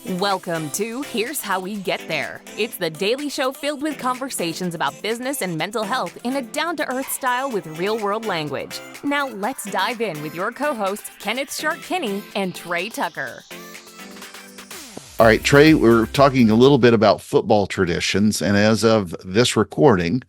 Welcome to Here's How We Get There. It's the daily show filled with conversations about business and mental health in a down-to-earth style with real-world language. Now let's dive in with your co-hosts, Kenneth Shark Kinney and Trey Tucker. All right, Trey, we're talking a little bit about football traditions, and as of this recording,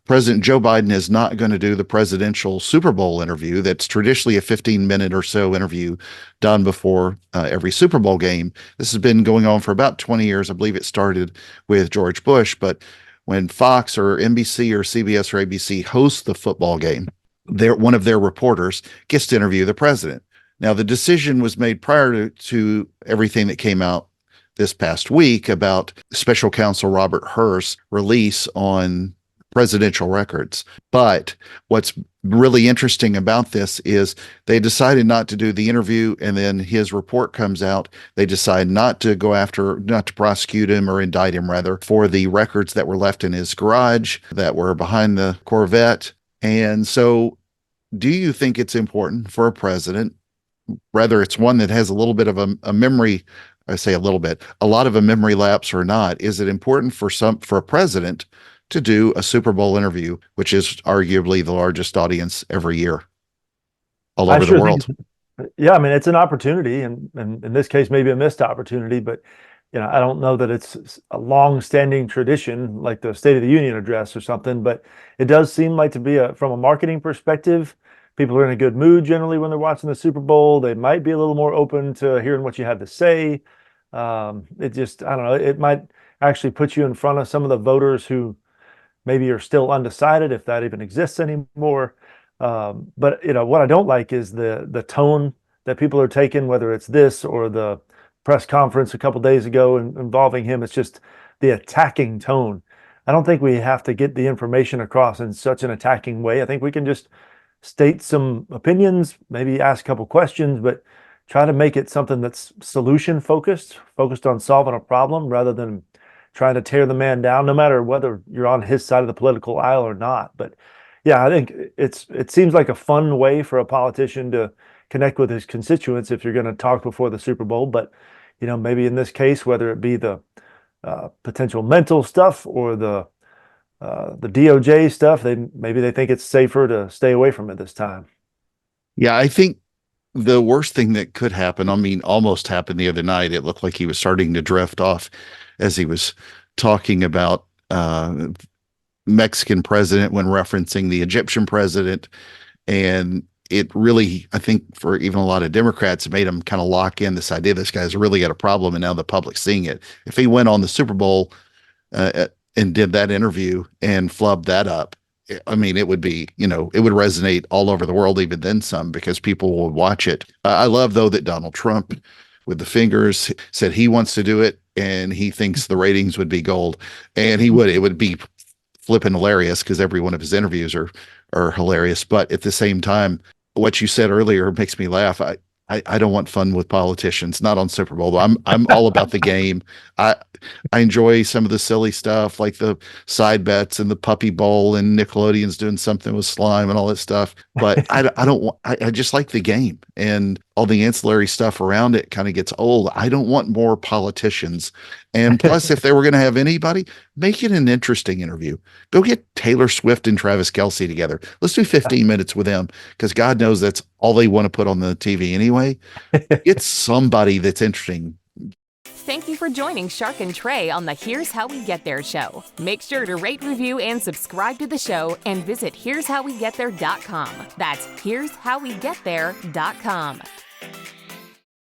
President Joe Biden is not going to do the presidential Super Bowl interview. That's traditionally a 15-minute or so interview done before every Super Bowl game. This has been going on for about 20 years. I believe it started with George Bush, but when Fox or NBC or CBS or ABC hosts the football game, one of their reporters gets to interview the president. Now, the decision was made prior to everything that came out this past week about Special Counsel Robert Hur's release on presidential records. But what's really interesting about this is they decided not to do the interview, and then his report comes out. They decide not to prosecute him or indict him, rather, for the records that were left in his garage that were behind the Corvette. And so do you think it's important for a president, whether it's one that has a little bit of a memory, I say a little bit, a lot of a memory lapse or not, is it important for a president to do a Super Bowl interview, which is arguably the largest audience every year all over the world? Yeah, I mean, it's an opportunity, and in this case, maybe a missed opportunity, but I don't know that it's a long-standing tradition like the State of the Union address or something, but it does seem like to be from a marketing perspective, people are in a good mood generally when they're watching the Super Bowl. They might be a little more open to hearing what you have to say. I don't know, it might actually put you in front of some of the voters who maybe are still undecided if that even exists anymore. But what I don't like is the tone that people are taking, whether it's this or the press conference a couple days ago involving him. It's just the attacking tone. I don't think we have to get the information across in such an attacking way. I think we can just state some opinions, maybe ask a couple questions, but try to make it something that's solution focused on solving a problem rather than trying to tear the man down, no matter whether you're on his side of the political aisle or not. But yeah, I think it seems like a fun way for a politician to connect with his constituents if you're going to talk before the Super Bowl. But maybe in this case, whether it be the potential mental stuff or the DOJ stuff, maybe they think it's safer to stay away from it this time. Yeah, I think the worst thing that could happen, almost happened the other night. It looked like he was starting to drift off as he was talking about Mexican president when referencing the Egyptian president. And it really, I think for even a lot of Democrats, made them kind of lock in this idea this guy's really got a problem, and now the public's seeing it. If he went on the Super Bowl and did that interview and flubbed that up, it would be, it would resonate all over the world, even then some, because people will watch it. I love, though, that Donald Trump, with the fingers, said he wants to do it, and he thinks the ratings would be gold. And it would be flipping hilarious, because every one of his interviews are hilarious. But at the same time, what you said earlier makes me laugh. I don't want fun with politicians, not on Super Bowl. I'm all about the game. I enjoy some of the silly stuff like the side bets and the Puppy Bowl and Nickelodeon's doing something with slime and all that stuff. But I just like the game, and all the ancillary stuff around it kind of gets old. I don't want more politicians. And plus, if they were going to have anybody, make it an interesting interview. Go get Taylor Swift and Travis Kelce together. Let's do 15 minutes with them, because God knows that's all they want to put on the TV anyway. It's somebody that's interesting. Thank you for joining Shark and Trey on the Here's How We Get There show. Make sure to rate, review, and subscribe to the show, and visit here'showwegetthere.com. That's here'showwegetthere.com.